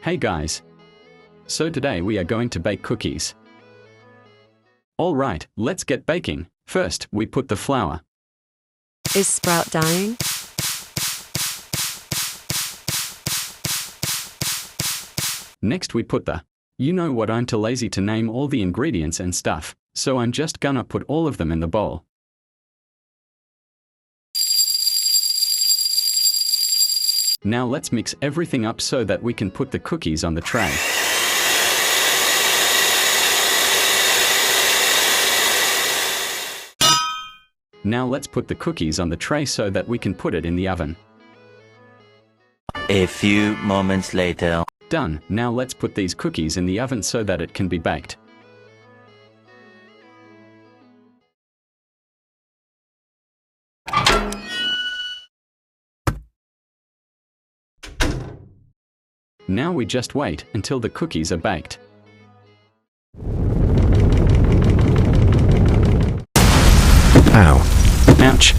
Hey guys. So today we are going to bake cookies. Alright, let's get baking. First, we put the flour. Is Sprout dying? Next we put the... You know what, I'm too lazy to name all the ingredients and stuff, so I'm just gonna put all of them in the bowl. Now let's mix everything up so that we can put the cookies on the tray. Now let's put the cookies on the tray so that we can put it in the oven. A few moments later. Done. Now let's put these cookies in the oven so that it can be baked. Now we just wait until the cookies are baked. Ow. Ouch.